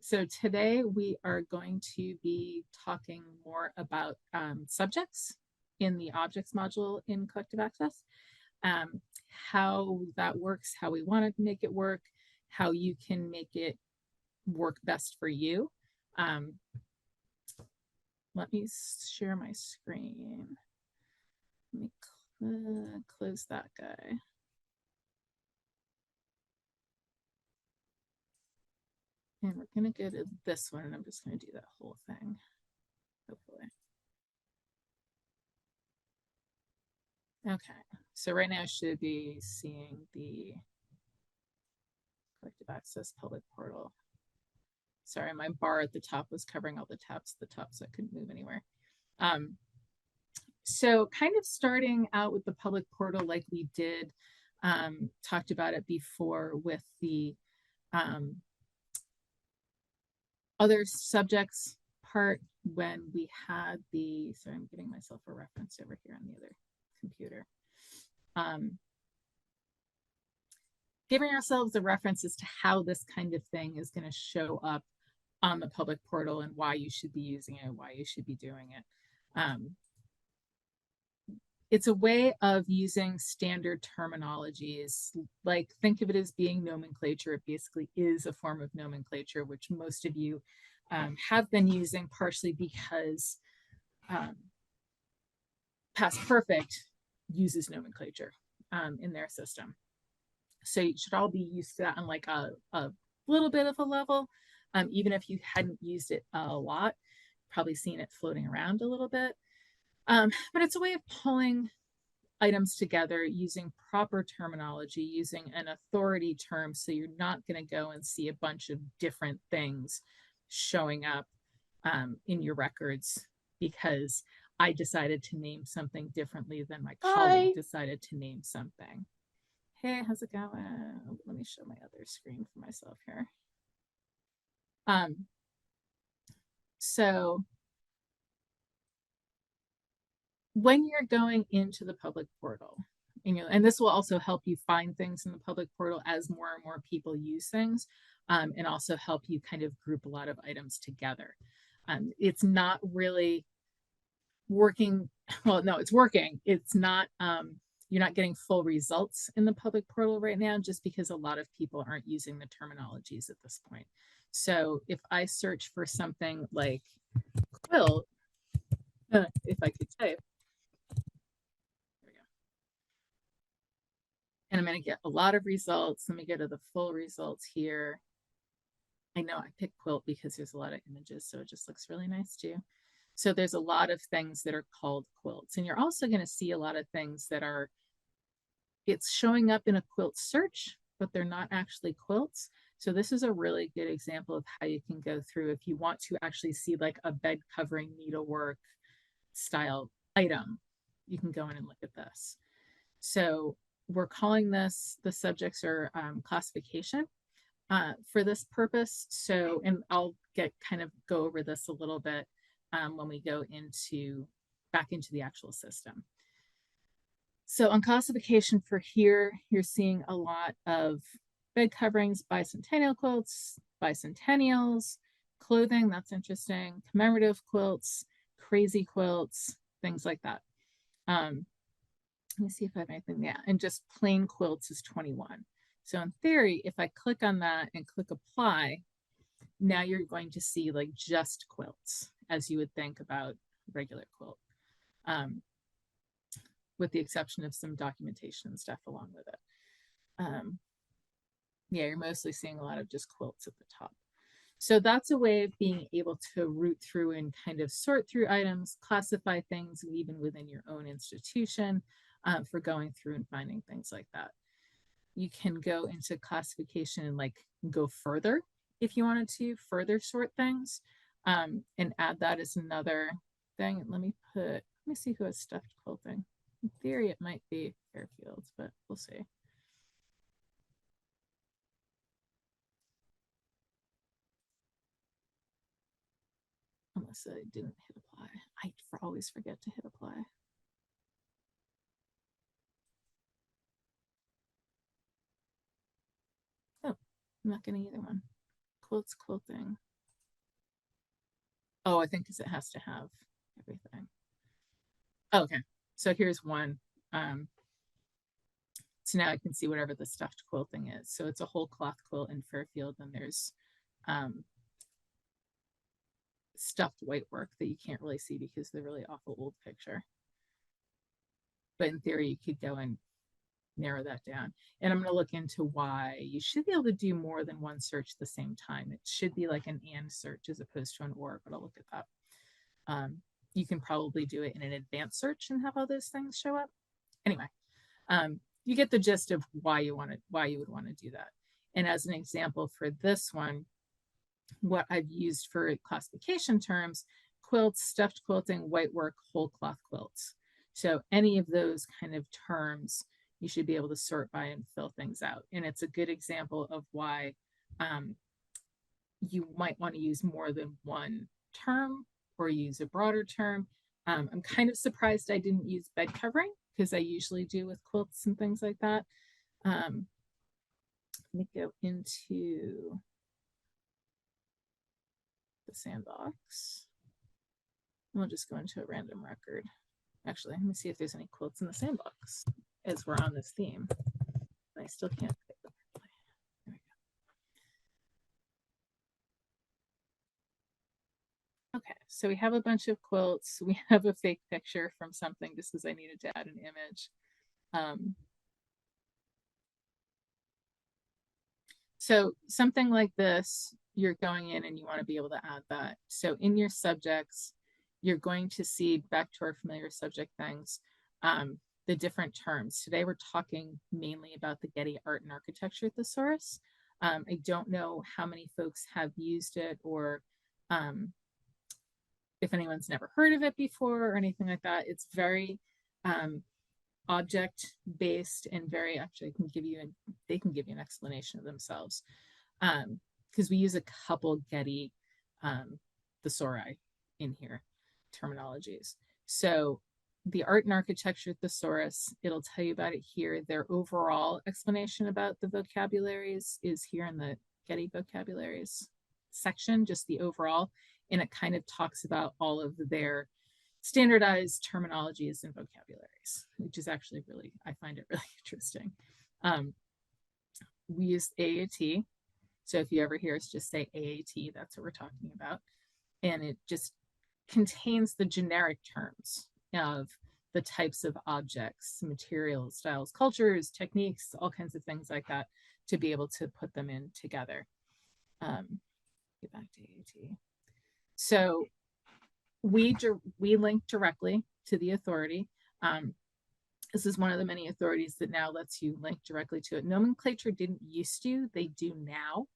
So today we are going to be talking more about subjects in the objects module in CollectiveAccess, how that works, how we want to make it work, how you can make it work best for you. Let me share my screen. Let me close that guy. And we're going to go to this one, and I'm just going to do that whole thing, hopefully. Okay, so right now I should be seeing the CollectiveAccess public portal. Sorry, my bar at the top was covering all the tabs at the top, so I couldn't move anywhere. So kind of starting out with the public portal like we did, talked about it before with the other subjects part when we had the, sorry, I'm getting myself a reference over here on the other computer. Giving ourselves a reference as to how this kind of thing is going to show up on the public portal and why you should be using it, why you should be doing it. It's a way of using standard terminologies. Like, think of it as being nomenclature. It basically is a form of nomenclature, which most of you have been using, partially because Past Perfect uses nomenclature in their system. So you should all be used to that on like a little bit of a level, even if you hadn't used it a lot, probably seen it floating around a little bit. But it's a way of pulling items together using proper terminology, using an authority term, so you're not going to go and see a bunch of different things showing up in your records because I decided to name something differently than my colleague decided to name something. Hey, how's it going? Let me show my other screen for myself here. So when you're going into the public portal, and this will also help you find things in the public portal as more and more people use things, and also help you kind of group a lot of items together. It's not really working. Well, no, it's working. It's not, you're not getting full results in the public portal right now, just because a lot of people aren't using the terminologies at this point. So if I search for something like quilt, if I could type, there we go. And I'm going to get a lot of results. Let me go to the full results here. I know I picked quilt because there's a lot of images, so it just looks really nice too. So there's a lot of things that are called quilts. And you're also going to see a lot of things that are, it's showing up in a quilt search, but they're not actually quilts. So this is a really good example of how you can go through if you want to actually see like a bed covering needlework style item. You can go in and look at this. So we're calling this, the subjects are classification for this purpose. So, and I'll go over this a little bit when we go back into the actual system. So on classification for here, you're seeing a lot of bed coverings, bicentennial quilts, bicentennials, clothing, that's interesting, commemorative quilts, crazy quilts, things like that. Let me see if I have anything. Yeah, and just plain quilts is 21. So in theory, if I click on that and click apply, now you're going to see like just quilts, as you would think about regular quilt, with the exception of some documentation and stuff along with it. Yeah, you're mostly seeing a lot of just quilts at the top. So that's a way of being able to root through and kind of sort through items, classify things even within your own institution for going through and finding things like that. You can go into classification and like go further if you wanted to further sort things and add that as another thing. Let me see who has stuffed quilting. In theory, it might be Fairfields, but we'll see. Unless I didn't hit apply. I always forget to hit apply. Oh, I'm not getting either one. Quilts, quilting. Oh, I think because it has to have everything. Okay, so here's one. So now I can see whatever the stuffed quilting is. So it's a whole cloth quilt in Fairfield, and there's stuffed white work that you can't really see because they're really awful old picture. But in theory, you could go and narrow that down. And I'm going to look into why you should be able to do more than one search at the same time. It should be like an and search as opposed to an or, but I'll look at that. You can probably do it in an advanced search and have all those things show up. Anyway, you get the gist of why you would want to do that. And as an example for this one, what I've used for classification terms: quilts, stuffed quilting, white work, whole cloth quilts. So any of those kind of terms, you should be able to sort by and fill things out. And it's a good example of why you might want to use more than one term or use a broader term. I'm kind of surprised I didn't use bed covering because I usually do with quilts and things like that. Let me go into the sandbox. We'll just go into a random record. Actually, let me see if there's any quilts in the sandbox as we're on this theme. I still can't pick them. There we go. Okay, so we have a bunch of quilts. We have a fake picture from something just because I needed to add an image. So something like this, you're going in and you want to be able to add that. So in your subjects, you're going to see, back to our familiar subject things, the different terms. Today we're talking mainly about the Getty Art and Architecture Thesaurus. I don't know how many folks have used it, or if anyone's never heard of it before or anything like that. It's very object based and very, actually they can give you an explanation of themselves, because we use a couple Getty thesauri in here, terminologies. So the Art and Architecture Thesaurus, it'll tell you about it here. Their overall explanation about the vocabularies is here in the Getty vocabularies section, just the overall, and it kind of talks about all of their standardized terminologies and vocabularies, which is actually really, I find it really interesting. We use AAT. So if you ever hear us just say AAT, that's what we're talking about. And it just contains the generic terms of the types of objects, materials, styles, cultures, techniques, all kinds of things like that, to be able to put them in together. Get back to AAT. So we link directly to the authority. This is one of the many authorities that now lets you link directly to it. Nomenclature didn't used to, they do now.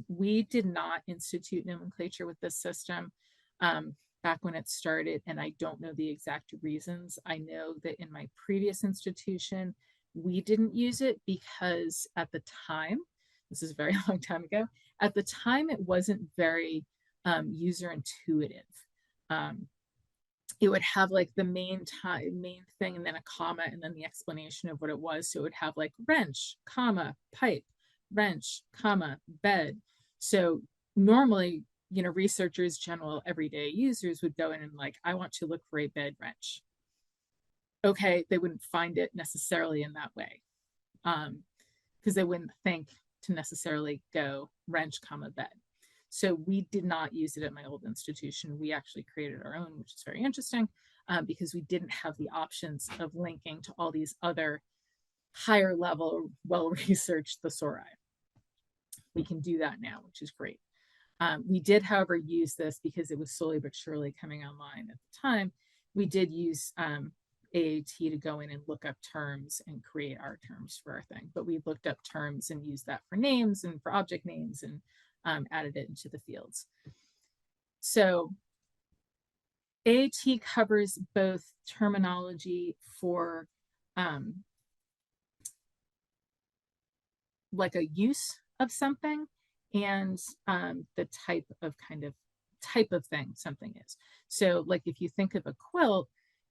We did not institute Nomenclature with this system back when it started, and I don't know the exact reasons. I know that in my previous institution, we didn't use it because at the time, this is a very long time ago, at the time it wasn't very user intuitive. It would have like the main thing and then a comma and then the explanation of what it was. So it would have like wrench, comma, pipe, wrench, comma, bed. So normally, you know, researchers, general everyday users would go in and like, I want to look for a bed wrench. Okay, they wouldn't find it necessarily in that way, because they wouldn't think to necessarily go wrench, comma, bed. So we did not use it at my old institution. We actually created our own, which is very interesting, because we didn't have the options of linking to all these other higher level, well-researched thesauri. We can do that now, which is great. We did, however, use this because it was slowly but surely coming online at the time. We did use AAT to go in and look up terms and create our terms for our thing. But we looked up terms and used that for names and for object names and added it into the fields. So AAT covers both terminology for like a use of something and the type of thing something is. So like if you think of a quilt,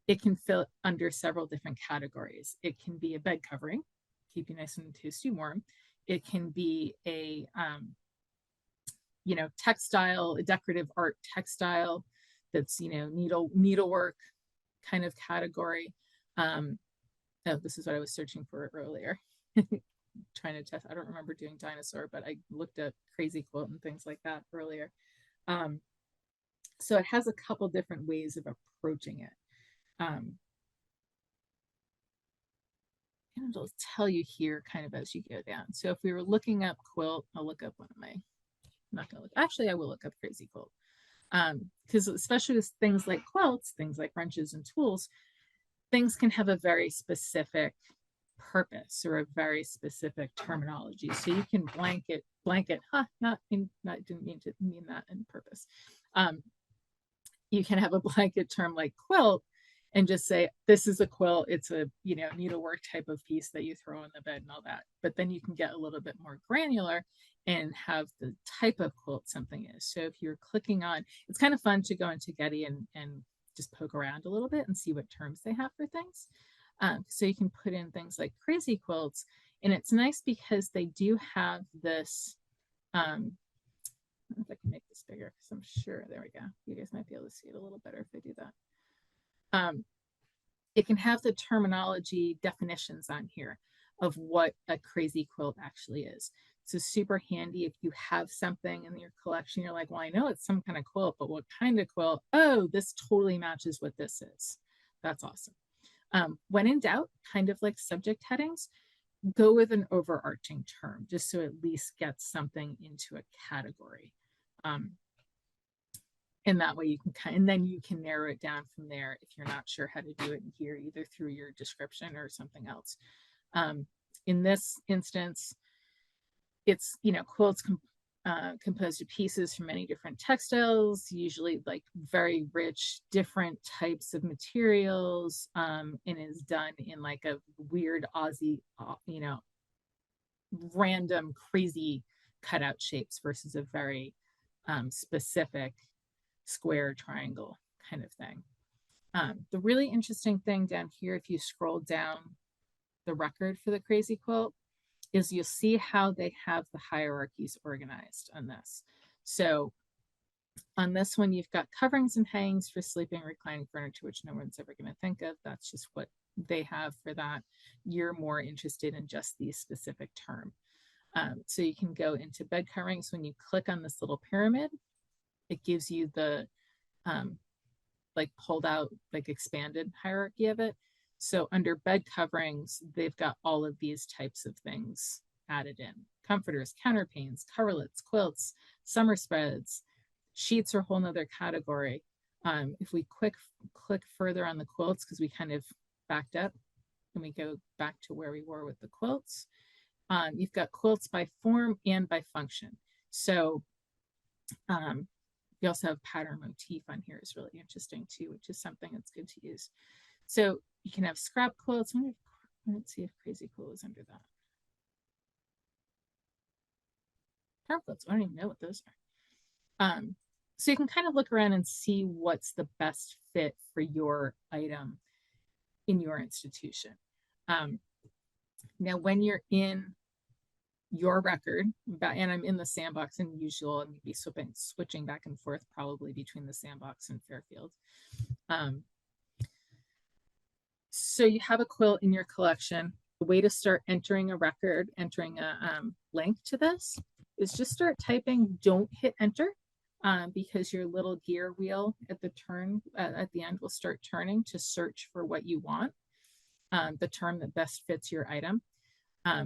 it can fit under several different categories. It can be a bed covering, keep you nice and toasty warm. It can be a textile, decorative art textile that's, needlework kind of category. Oh, this is what I was searching for earlier. Trying to test. I don't remember doing dinosaur, but I looked at crazy quilt and things like that earlier. So it has a couple different ways of approaching it. And it'll tell you here kind of as you go down. So if we were looking up quilt, I'll look up one of my, I'm not going to look, actually I will look up crazy quilt. Because especially with things like quilts, things like wrenches and tools, things can have a very specific purpose or a very specific terminology. So you can blanket, didn't mean that in purpose. You can have a blanket term like quilt and just say, this is a quilt. It's a, needlework type of piece that you throw in the bed and all that. But then you can get a little bit more granular and have the type of quilt something is. So if you're clicking on, it's kind of fun to go into Getty and just poke around a little bit and see what terms they have for things. So you can put in things like crazy quilts, and it's nice because they do have this, I don't know if I can make this bigger because I'm sure, there we go. You guys might be able to see it a little better if I do that. It can have the terminology definitions on here of what a crazy quilt actually is. So super handy if you have something in your collection, you're like, well, I know it's some kind of quilt, but what kind of quilt? Oh, this totally matches what this is. That's awesome. When in doubt, kind of like subject headings, go with an overarching term, just so at least get something into a category. And that way you can and then you can narrow it down from there if you're not sure how to do it in here, either through your description or something else. In this instance, it's, quilts composed of pieces from many different textiles, usually like very rich, different types of materials, and is done in like a weird Aussie, random, crazy cutout shapes versus a very specific square, triangle kind of thing. The really interesting thing down here, if you scroll down the record for the crazy quilt, is you'll see how they have the hierarchies organized on this. So on this one, you've got coverings and hangings for sleeping, reclining furniture, which no one's ever going to think of. That's just what they have for that. You're more interested in just the specific term. So you can go into bed coverings. When you click on this little pyramid, it gives you the like pulled out, like expanded hierarchy of it. So under bed coverings, they've got all of these types of things added in. Comforters, counterpanes, coverlets, quilts, summer spreads. Sheets are a whole nother category. If we click further on the quilts, because we kind of backed up, and we go back to where we were with the quilts, you've got quilts by form and by function. So you also have pattern motif on here is really interesting too, which is something that's good to use. So you can have scrap quilts. Let's see if crazy quilt is under that. Charm quilts, I don't even know what those are. So you can kind of look around and see what's the best fit for your item in your institution. Now, when you're in your record, and I'm in the sandbox, and usual, I'm going to be switching back and forth probably between the sandbox and Fairfield. So you have a quilt in your collection. The way to start entering a record, entering a link to this, is just start typing. Don't hit enter, because your little gear wheel at the turn at the end will start turning to search for what you want, the term that best fits your item.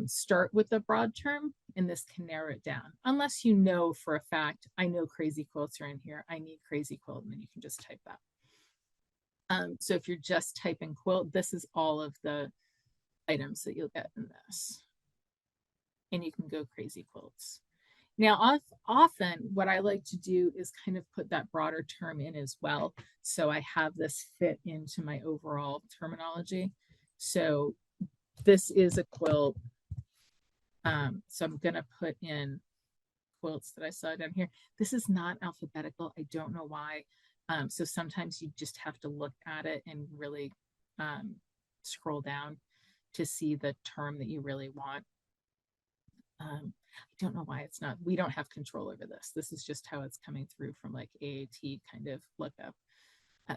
Start with the broad term, and this can narrow it down. Unless you know for a fact, I know crazy quilts are in here, I need crazy quilt, and then you can just type that. So if you're just typing quilt, this is all of the items that you'll get in this. And you can go crazy quilts. Now, often what I like to do is kind of put that broader term in as well. So I have this fit into my overall terminology. So this is a quilt. So I'm going to put in quilts that I saw down here. This is not alphabetical. I don't know why. So sometimes you just have to look at it and really scroll down to see the term that you really want. I don't know why it's not, we don't have control over this. This is just how it's coming through from like AAT kind of lookup.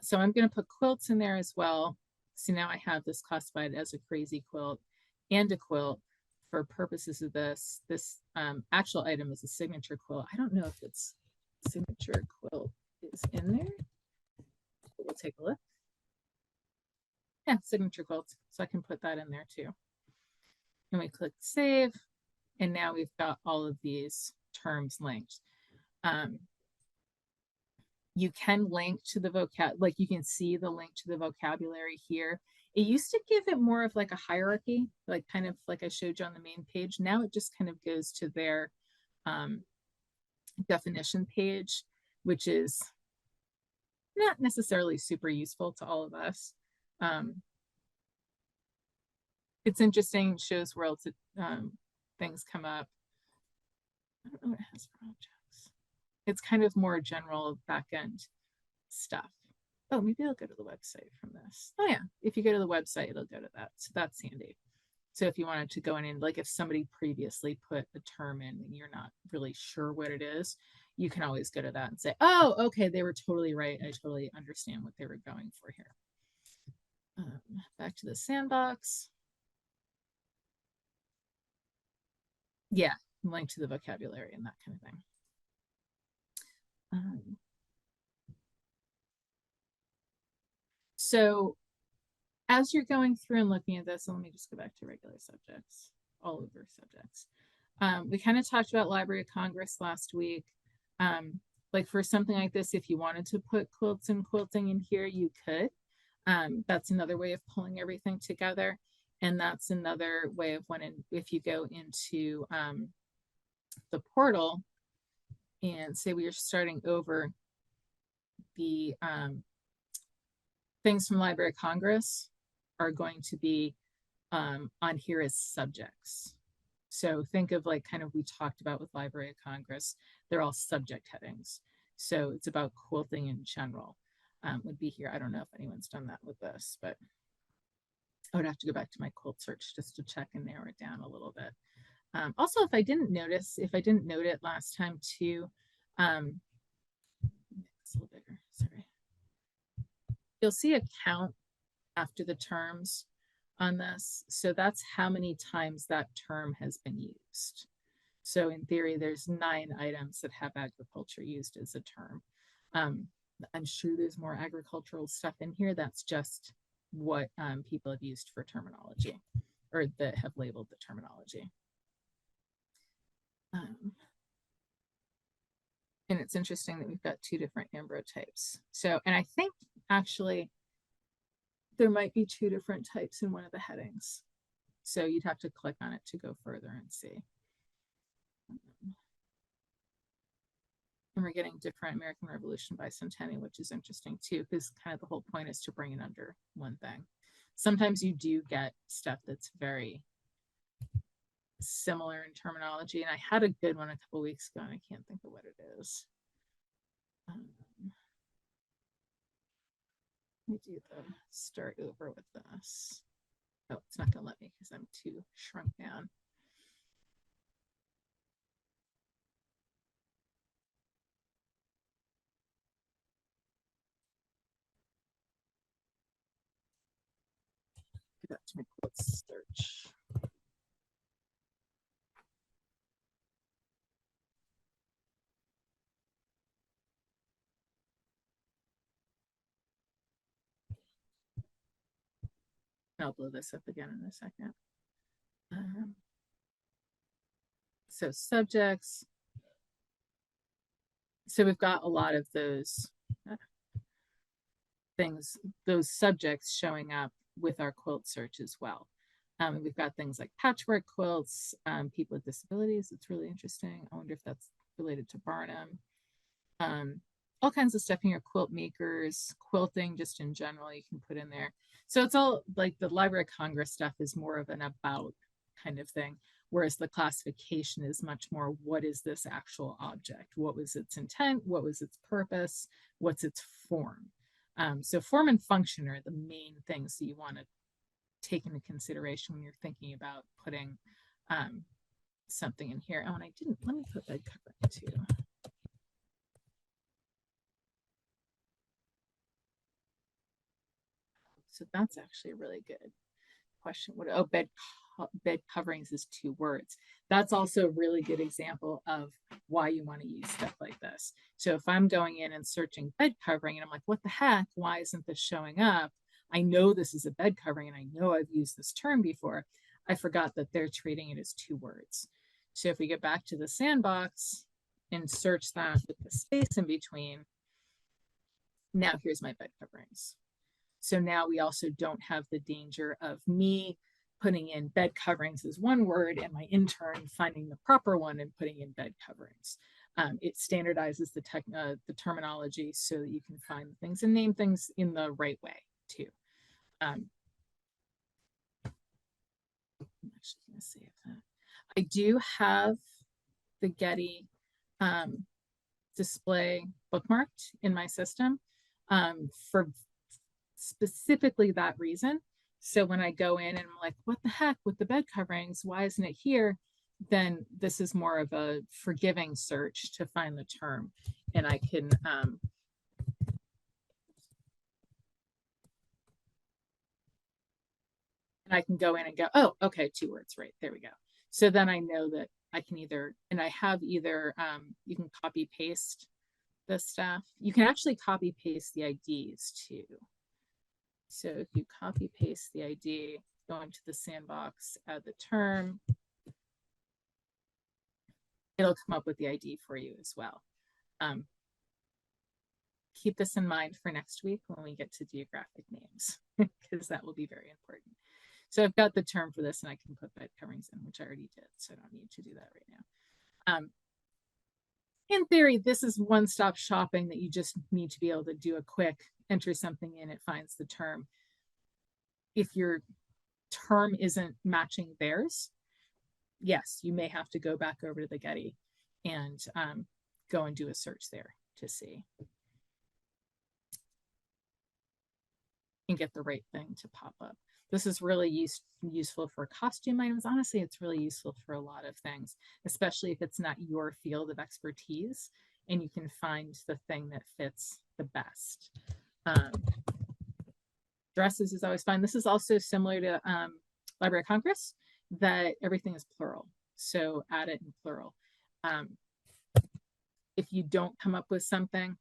So I'm going to put quilts in there as well. So now I have this classified as a crazy quilt and a quilt for purposes of this. This actual item is a signature quilt. I don't know if it's signature quilt is in there. We'll take a look. Yeah, signature quilts. So I can put that in there too. And we click save. And now we've got all of these terms linked. You can link to the vocab, like you can see the link to the vocabulary here. It used to give it more of like a hierarchy, like kind of like I showed you on the main page. Now it just kind of goes to their definition page, which is not necessarily super useful to all of us. It's interesting, shows where else things come up. I don't know what it has for objects. It's kind of more general back-end stuff. Oh, maybe I'll go to the website from this. Oh yeah, if you go to the website, it'll go to that. So that's handy. So if you wanted to go in and like if somebody previously put a term in and you're not really sure what it is, you can always go to that and say, oh, okay, they were totally right. I totally understand what they were going for here. Back to the sandbox. Yeah, link to the vocabulary and that kind of thing. So as you're going through and looking at this, let me just go back to regular subjects, all over subjects. We kind of talked about Library of Congress last week. Like for something like this, if you wanted to put quilts and quilting in here, you could. That's another way of pulling everything together. And that's another way of when, if you go into the portal and say we are starting over, the things from Library of Congress are going to be on here as subjects. So think of like kind of we talked about with Library of Congress, they're all subject headings. So it's about quilting in general would be here. I don't know if anyone's done that with this, but I would have to go back to my quilt search just to check and narrow it down a little bit. Also, if I didn't note it last time too, it's a little bigger, sorry. You'll see a count after the terms on this. So that's how many times that term has been used. So in theory, there's 9 items that have agriculture used as a term. I'm sure there's more agricultural stuff in here. That's just what people have used for terminology or that have labeled the terminology. And it's interesting that we've got 2 different ambrotypes. So, and I think actually there might be 2 different types in one of the headings. So you'd have to click on it to go further and see. And we're getting different American Revolution bicentennial, which is interesting too, because kind of the whole point is to bring it under one thing. Sometimes you do get stuff that's very similar in terminology, and I had a good one a couple weeks ago, and I can't think of what it is. Let me do the start over with this. Oh, it's not going to let me because I'm too shrunk down. Go back to my quote search. I'll blow this up again in a second. So subjects. So we've got a lot of those things, those subjects showing up with our quilt search as well. We've got things like patchwork quilts, people with disabilities. It's really interesting. I wonder if that's related to Barnum. All kinds of stuff here, quilt makers, quilting just in general, you can put in there. So it's all like the Library of Congress stuff is more of an about kind of thing, whereas the classification is much more, what is this actual object? What was its intent? What was its purpose? What's its form? So form and function are the main things that you want to take into consideration when you're thinking about putting something in here. Oh, and I didn't, let me put bed covering too. So that's actually a really good question. What, oh, bed coverings is 2 words. That's also a really good example of why you want to use stuff like this. So if I'm going in and searching bed covering and I'm like, what the heck, why isn't this showing up? I know this is a bed covering and I know I've used this term before. I forgot that they're treating it as 2 words. So if we get back to the sandbox and search that with the space in between, now here's my bed coverings. So now we also don't have the danger of me putting in bed coverings as 1 word and my intern finding the proper one and putting in bed coverings. It standardizes the terminology so that you can find things and name things in the right way too. I'm actually going to save that. I do have the Getty display bookmarked in my system for specifically that reason. So when I go in and I'm like, what the heck with the bed coverings? Why isn't it here? Then this is more of a forgiving search to find the term. And I can go in and go, oh, okay, 2 words, right, there we go. So then I know that I can either, and I have either, you can copy paste the stuff. You can actually copy paste the IDs too. So if you copy paste the ID, go into the sandbox, add the term, it'll come up with the ID for you as well. Keep this in mind for next week when we get to geographic names, because that will be very important. So I've got the term for this and I can put bed coverings in, which I already did, so I don't need to do that right now. In theory, this is one-stop shopping that you just need to be able to do a quick enter something in, it finds the term. If your term isn't matching theirs, yes, you may have to go back over to the Getty and go and do a search there to see and get the right thing to pop up. This is really useful for costume items. Honestly, it's really useful for a lot of things, especially if it's not your field of expertise and you can find the thing that fits the best. Dresses is always fun. This is also similar to Library of Congress, that everything is plural. So add it in plural. If you don't come up with something,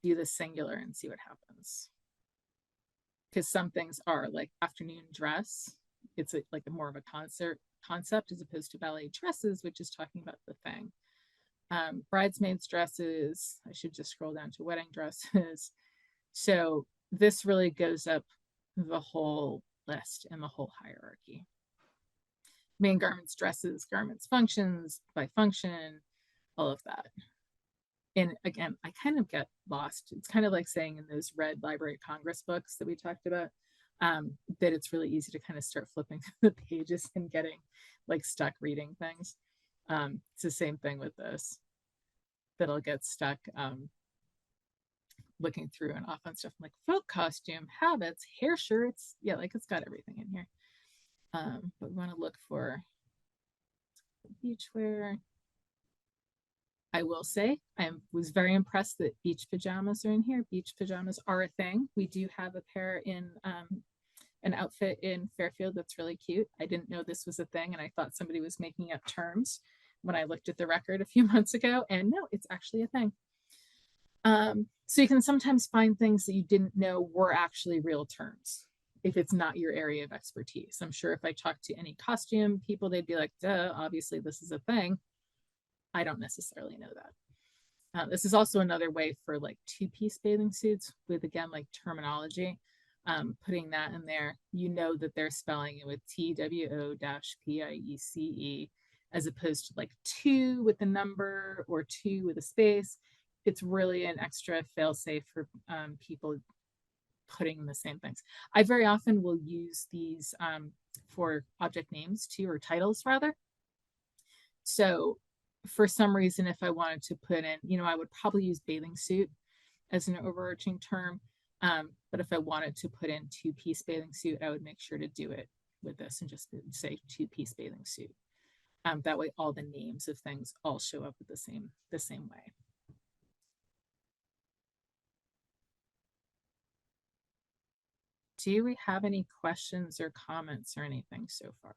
do the singular and see what happens. Because some things are like afternoon dress. It's like more of a concept as opposed to ballet dresses, which is talking about the thing. Bridesmaids dresses. I should just scroll down to wedding dresses. So this really goes up the whole list and the whole hierarchy. Main garments, dresses, garments, functions, by function, all of that. And again, I kind of get lost. It's kind of like saying in those red Library of Congress books that we talked about, that it's really easy to kind of start flipping through the pages and getting like stuck reading things. It's the same thing with this, that I'll get stuck looking through and off on stuff like folk costume, habits, hair shirts. Yeah, like it's got everything in here. But we want to look for beachwear. I will say I was very impressed that beach pajamas are in here. Beach pajamas are a thing. We do have a pair in an outfit in Fairfield that's really cute. I didn't know this was a thing and I thought somebody was making up terms when I looked at the record a few months ago, and no, it's actually a thing. So you can sometimes find things that you didn't know were actually real terms if it's not your area of expertise. I'm sure if I talked to any costume people, they'd be like, duh, obviously this is a thing. I don't necessarily know that. This is also another way for like 2-piece bathing suits with, again, like terminology. Putting that in there, you know that they're spelling it with TWO-PIECE as opposed to like 2 with a number or 2 with a space. It's really an extra fail-safe for people putting the same things. I very often will use these for object names too, or titles rather. So for some reason, if I wanted to put in, I would probably use bathing suit as an overarching term. But if I wanted to put in 2-piece bathing suit, I would make sure to do it with this and just say 2-piece bathing suit. That way all the names of things all show up the same way. Do we have any questions or comments or anything so far?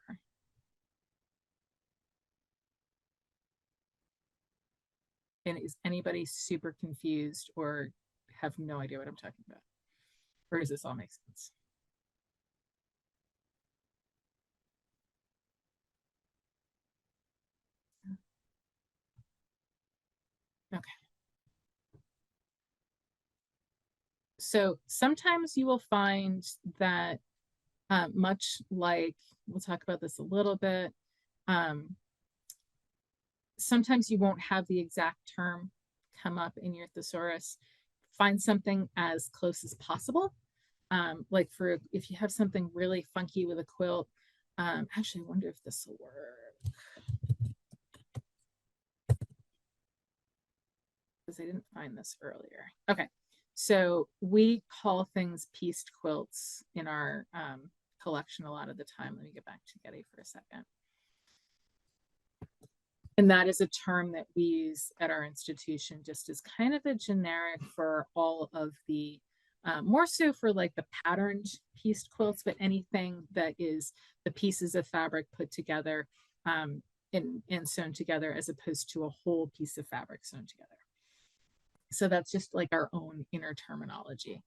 And is anybody super confused or have no idea what I'm talking about? Or does this all make sense? Okay. So sometimes you will find that much like, we'll talk about this a little bit, sometimes you won't have the exact term come up in your thesaurus. Find something as close as possible. Like for if you have something really funky with a quilt, actually I wonder if this will work. Because I didn't find this earlier. Okay, so we call things pieced quilts in our collection a lot of the time. Let me get back to Getty for a second. And that is a term that we use at our institution just as kind of a generic for all of the, more so for like the patterned pieced quilts, but anything that is the pieces of fabric put together and sewn together as opposed to a whole piece of fabric sewn together. So that's just like our own inner terminology.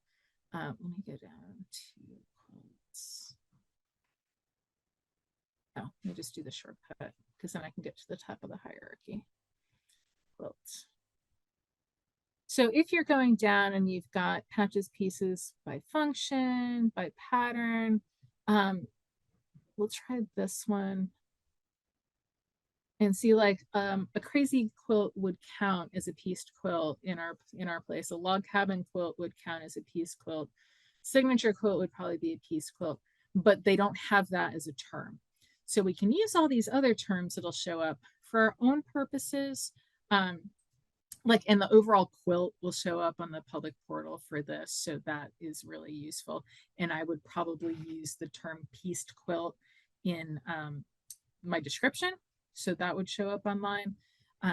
Let me go down to quotes. Oh, let me just do the shortcut because then I can get to the top of the hierarchy. Quilts. So if you're going down and you've got patches pieces by function, by pattern, we'll try this one. And see, like a crazy quilt would count as a pieced quilt in our place. A log cabin quilt would count as a piece quilt. Signature quilt would probably be a piece quilt, but they don't have that as a term. So we can use all these other terms that'll show up for our own purposes. Like, and the overall quilt will show up on the public portal for this. So that is really useful. And I would probably use the term pieced quilt in my description. So that would show up online.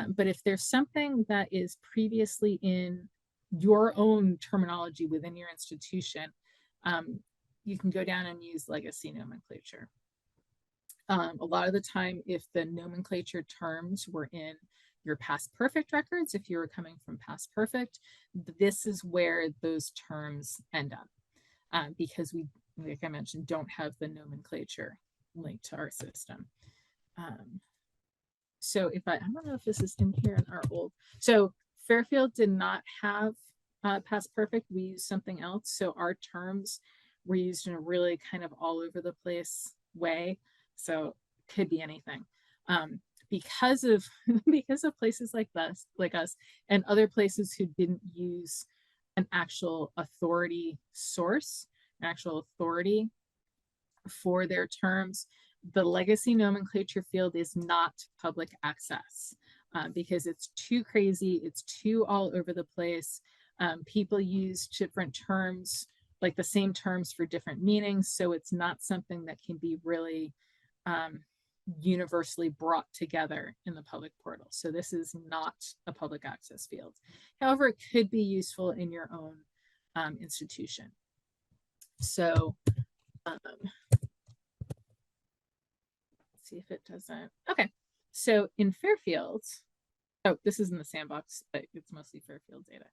But if there's something that is previously in your own terminology within your institution, you can go down and use legacy nomenclature. A lot of the time, if the nomenclature terms were in your past perfect records, if you were coming from past perfect, this is where those terms end up because we, like I mentioned, don't have the nomenclature linked to our system. So if I don't know if this is in here in our old, so Fairfield did not have past perfect. We used something else. So our terms were used in a really kind of all over the place way. So could be anything. Because of places like this, like us, and other places who didn't use an actual authority source, an actual authority for their terms, the legacy nomenclature field is not public access because it's too crazy, it's too all over the place. People use different terms, like the same terms for different meanings, so it's not something that can be really universally brought together in the public portal. So this is not a public access field. However, it could be useful in your own institution. So see if it doesn't. Okay, so in Fairfield, oh, this is in the sandbox, but it's mostly Fairfield data.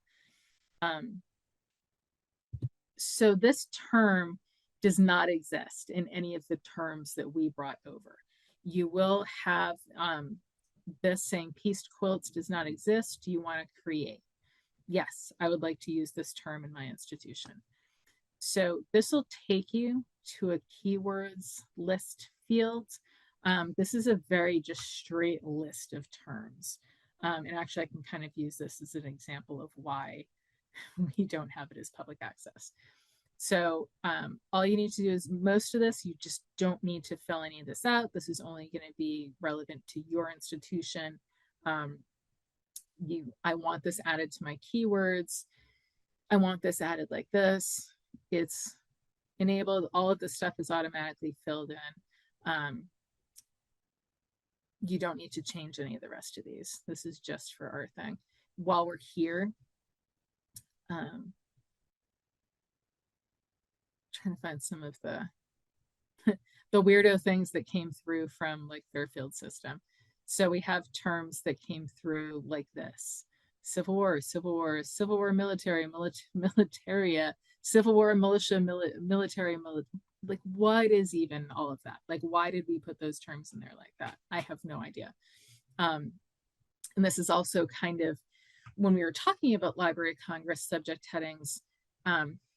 So this term does not exist in any of the terms that we brought over. You will have this saying pieced quilts does not exist. Do you want to create? Yes, I would like to use this term in my institution. So this will take you to a keywords list field. This is a very just straight list of terms. And actually I can kind of use this as an example of why we don't have it as public access. So all you need to do is most of this, you just don't need to fill any of this out. This is only going to be relevant to your institution. I want this added to my keywords. I want this added like this. It's enabled. All of this stuff is automatically filled in. you don't need to change any of the rest of these. This is just for our thing. While we're here, trying to find some of the the weirdo things that came through from like Fairfield system. So we have terms that came through like this: Civil War, Civil War, Civil War military, militaria, Civil War militia, military, like what is even all of that? Like why did we put those terms in there like that? I have no idea. And this is also kind of when we were talking about Library of Congress subject headings,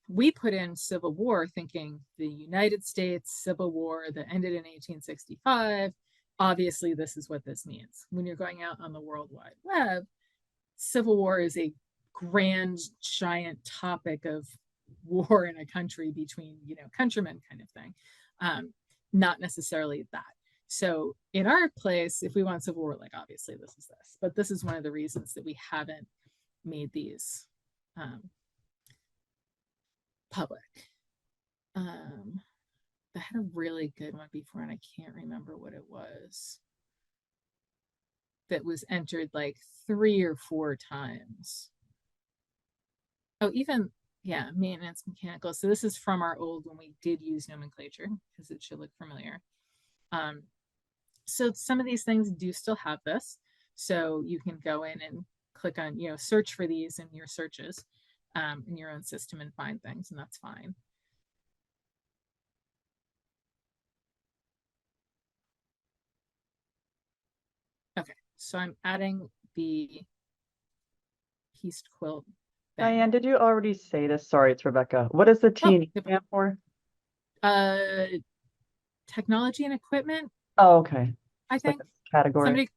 we put in Civil War thinking the United States Civil War that ended in 1865. Obviously, this is what this means. When you're going out on the World Wide Web, Civil War is a grand, giant topic of war in a country between, countrymen kind of thing. Not necessarily that. So in our place, if we want Civil War, like obviously this is this, but this is one of the reasons that we haven't made these public. I had a really good one before and I can't remember what it was. That was entered like 3 or 4 times. Oh, even, yeah, maintenance mechanical. So this is from our old when we did use nomenclature because it should look familiar. So some of these things do still have this. So you can go in and click on, search for these in your searches in your own system and find things, and that's fine. Okay, so I'm adding the pieced quilt thing. Diane, did you already say this? Sorry, it's Rebecca. What does the T&E stand for? Technology and equipment. Oh, okay. I think like category.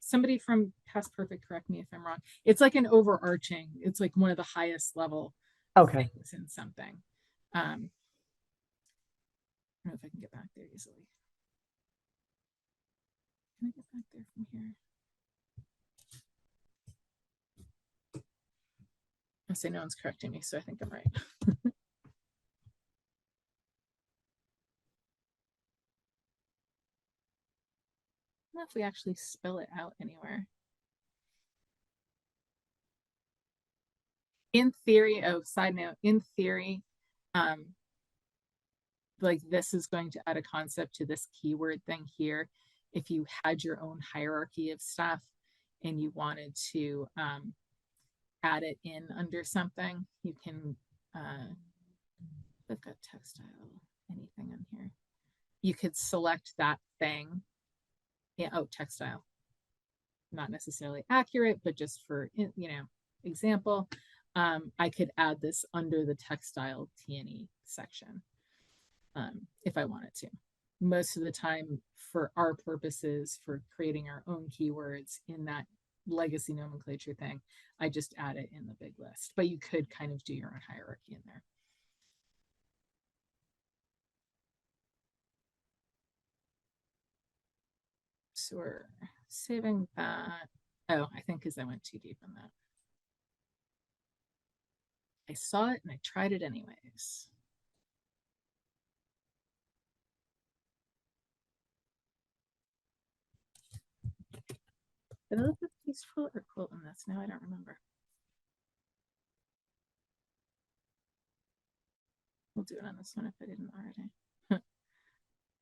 Somebody from Past Perfect, correct me if I'm wrong. It's like an overarching, it's like one of the highest level things in something. I don't know if I can get back there easily. Can I get back there from here? I say no one's correcting me, so I think I'm right. I don't know if we actually spell it out anywhere. In theory, side note, in theory, like this is going to add a concept to this keyword thing here. If you had your own hierarchy of stuff and you wanted to add it in under something, you can, I've got textile, anything on here. You could select that thing. Yeah, oh, textile. Not necessarily accurate, but just for, example, I could add this under the textile T&E section if I wanted to. Most of the time for our purposes, for creating our own keywords in that legacy nomenclature thing, I just add it in the big list, but you could kind of do your own hierarchy in there. So we're saving that. Oh, I think because I went too deep in that. I saw it and I tried it anyways. Did I look at peaceful or quilt in this? Now I don't remember. We'll do it on this one if I didn't already.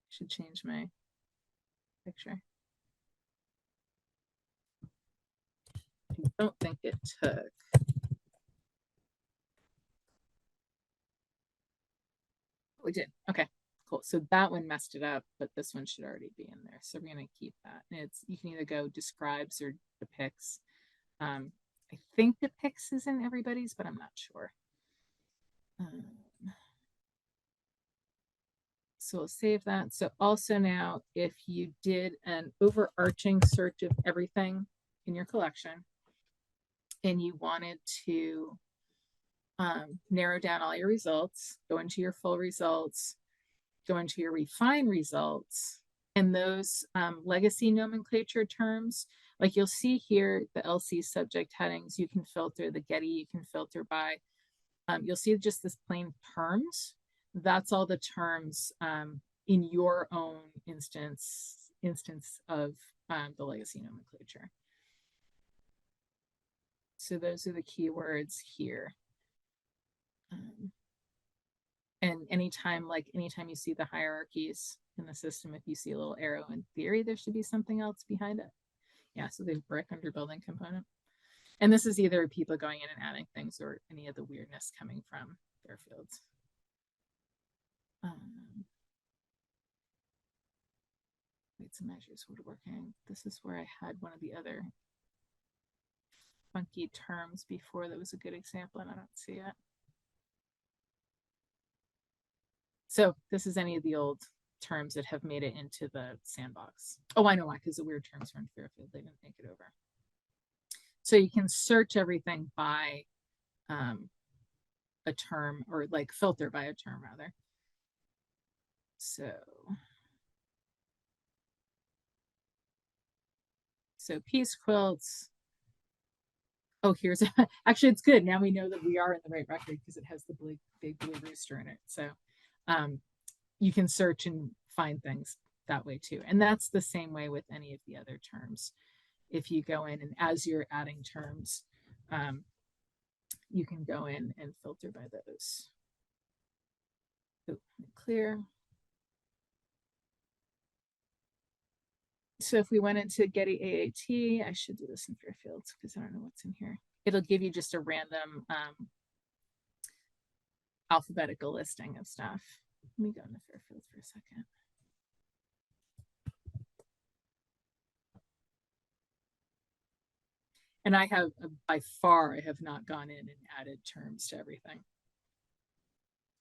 Should change my picture. I don't think it took. We did. Okay, cool. So that one messed it up, but this one should already be in there. So we're going to keep that. And you can either go describes or depicts. I think depicts is in everybody's, but I'm not sure. So we'll save that. So also now, if you did an overarching search of everything in your collection and you wanted to narrow down all your results, go into your full results, go into your refine results, and those legacy nomenclature terms, like you'll see here, the LC subject headings, you can filter the Getty, you can filter by, you'll see just this plain terms. That's all the terms in your own instance instance of the legacy nomenclature. So those are the keywords here. And anytime you see the hierarchies in the system, if you see a little arrow in theory, there should be something else behind it. Yeah, so there's brick under building component. And this is either people going in and adding things or any of the weirdness coming from their fields. Weights and measures woodworking. This is where I had one of the other funky terms before. That was a good example, and I don't see it. So this is any of the old terms that have made it into the sandbox. Oh, I know why, because the weird terms were in Fairfield. They didn't make it over. So you can search everything by a term, or like filter by a term rather. So piece quilts. Oh, here's actually it's good. Now we know that we are in the right record because it has the big blue rooster in it. So you can search and find things that way too. And that's the same way with any of the other terms. If you go in and as you're adding terms, you can go in and filter by those. Oh, clear. So if we went into Getty AAT, I should do this in Fairfield because I don't know what's in here. It'll give you just a random alphabetical listing of stuff. Let me go into Fairfield for a second. And I have, by far, I have not gone in and added terms to everything.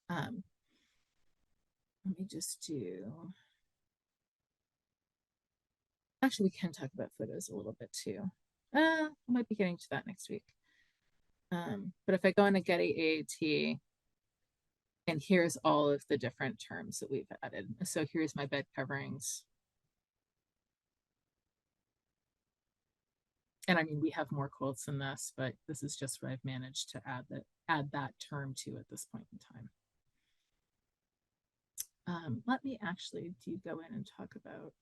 Let me just do, actually we can talk about photos a little bit too. I might be getting to that next week. But if I go into Getty AAT, and here's all of the different terms that we've added. So here's my bed coverings. And I mean, we have more quotes than this, but this is just what I've managed to add that term to at this point in time. Let me actually go in and talk about.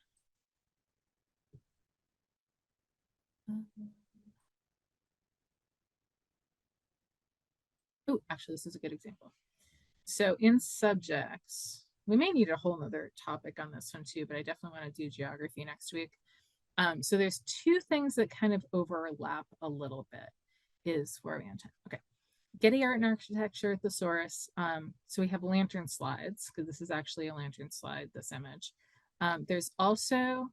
Oh, actually, this is a good example. So in subjects, we may need a whole nother topic on this one too, but I definitely want to do geography next week. So there's two things that kind of overlap a little bit. Is where we enter. Okay. Getty Art and Architecture, Thesaurus. So we have lantern slides, because this is actually a lantern slide, this image. There's also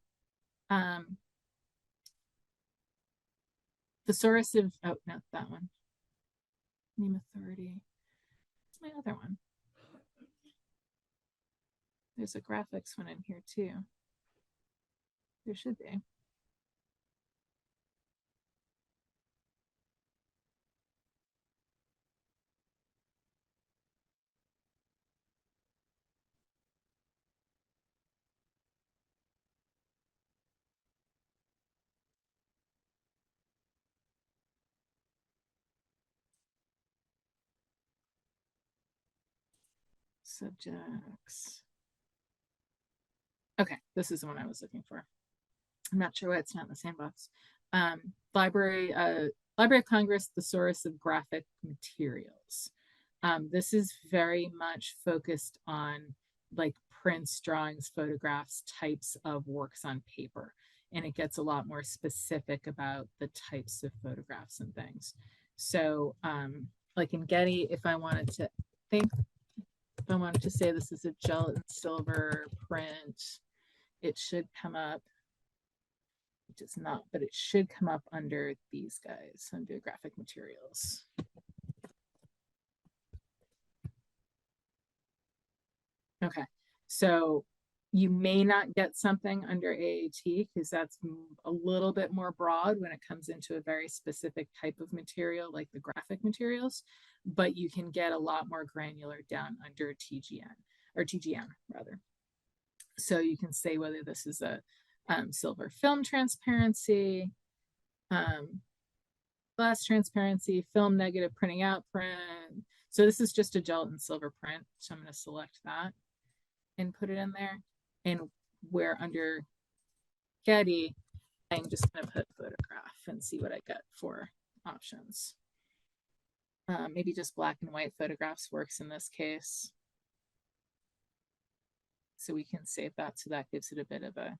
Thesaurus of, oh, not that one. Name authority. What's my other one? There's a graphics one in here too. There should be. Subjects. Okay, this is the one I was looking for. I'm not sure why it's not in the sandbox. Library of Congress, Thesaurus of Graphic Materials. This is very much focused on like prints, drawings, photographs, types of works on paper. And it gets a lot more specific about the types of photographs and things. So like in Getty, if I wanted to say this is a gelatin silver print, it should come up. It does not, but it should come up under these guys, under graphic materials. Okay, so you may not get something under AAT because that's a little bit more broad when it comes into a very specific type of material like the graphic materials, but you can get a lot more granular down under TGN or TGM rather. So you can say whether this is a silver film transparency, glass transparency, film negative printing out print. So this is just a gelatin silver print. So I'm going to select that and put it in there. And where under Getty, I'm just going to put photograph and see what I get for options. Maybe just black and white photographs works in this case. So we can save that. So that gives it a bit of a,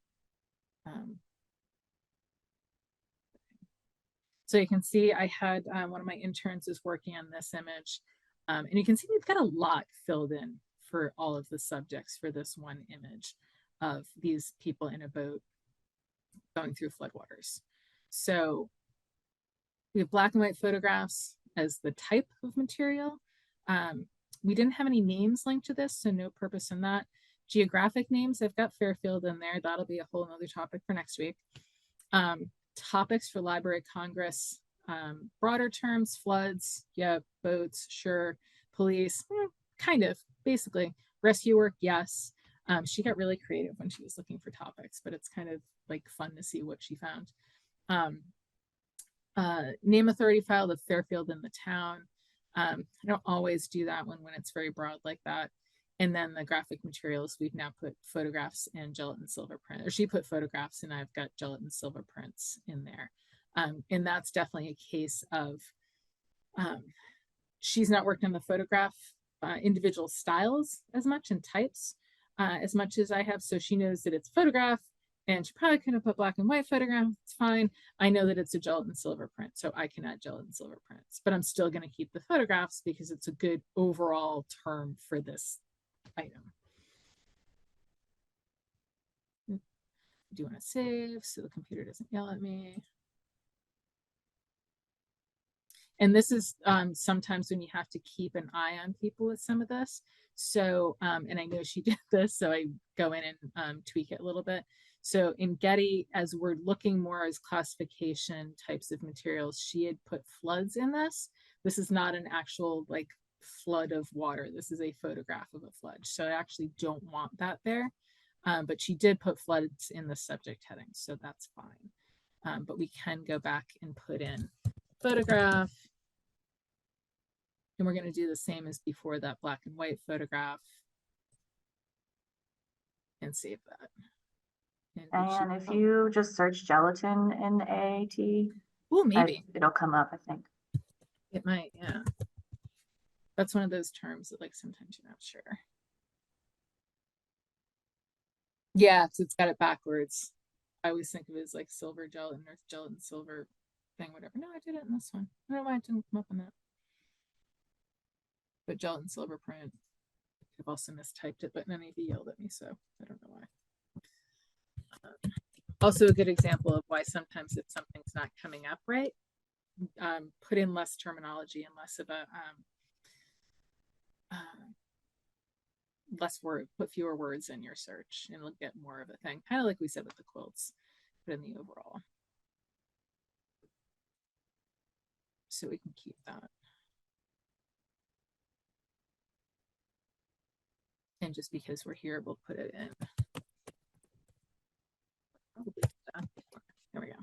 so you can see I had one of my interns is working on this image. And you can see we've got a lot filled in for all of the subjects for this one image of these people in a boat going through floodwaters. So we have black and white photographs as the type of material. We didn't have any names linked to this, so no purpose in that. Geographic names, I've got Fairfield in there. That'll be a whole nother topic for next week. Topics for Library of Congress, broader terms, floods, yeah, boats, sure, police, kind of, basically. Rescue work, yes. She got really creative when she was looking for topics, but it's kind of like fun to see what she found. Name authority file of Fairfield in the town. I don't always do that when it's very broad like that. And then the graphic materials, we've now put photographs and gelatin silver print, or she put photographs and I've got gelatin silver prints in there. And that's definitely a case of she's not worked on the photograph individual styles as much and types as much as I have. So she knows that it's photograph, and she probably could have put black and white photograph. It's fine. I know that it's a gelatin silver print, so I can add gelatin silver prints, but I'm still going to keep the photographs because it's a good overall term for this item. Do you want to save so the computer doesn't yell at me? And this is sometimes when you have to keep an eye on people with some of this. So, and I know she did this, so I go in and tweak it a little bit. So in Getty, as we're looking more as classification types of materials, she had put floods in this. This is not an actual like flood of water. This is a photograph of a flood. So I actually don't want that there. But she did put floods in the subject heading, so that's fine. But we can go back and put in photograph. And we're going to do the same as before, that black and white photograph. And save that. And if you just search gelatin in AAT, oh, maybe it'll come up, I think. It might, yeah. That's one of those terms that like sometimes you're not sure. Yeah, it's got it backwards. I always think of it as like silver gelatin or gelatin silver thing, whatever. No, I did it in this one. I don't know why it didn't come up on that. But gelatin silver print. I've also mistyped it, but none of you yelled at me, so I don't know why. Also a good example of why sometimes if something's not coming up right, put in less terminology and less of a less word, put fewer words in your search and you'll get more of a thing. Kind of like we said with the quilts, but in the overall. So we can keep that. And just because we're here, we'll put it in. There we go. There we go.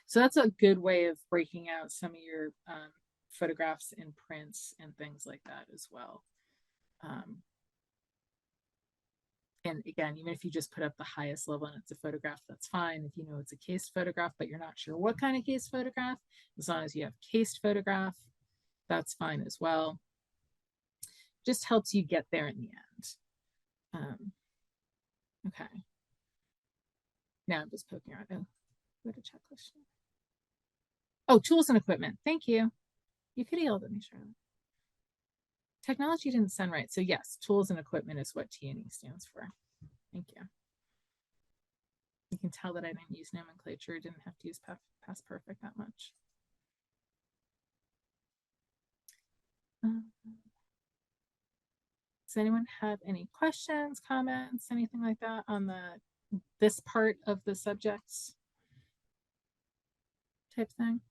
So that's a good way of breaking out some of your photographs and prints and things like that as well. And again, even if you just put up the highest level and it's a photograph, that's fine. If you know it's a cased photograph, but you're not sure what kind of cased photograph, as long as you have cased photograph, that's fine as well. Just helps you get there in the end. Okay. Now I'm just poking around. Oh, go to checklist. Oh, tools and equipment. Thank you. You could have yelled at me, Charlotte. Technology didn't sound right. So yes, tools and equipment is what T&E stands for. Thank you. You can tell that I didn't use nomenclature. I didn't have to use past perfect that much. Does anyone have any questions, comments, anything like that on this part of the subjects type thing?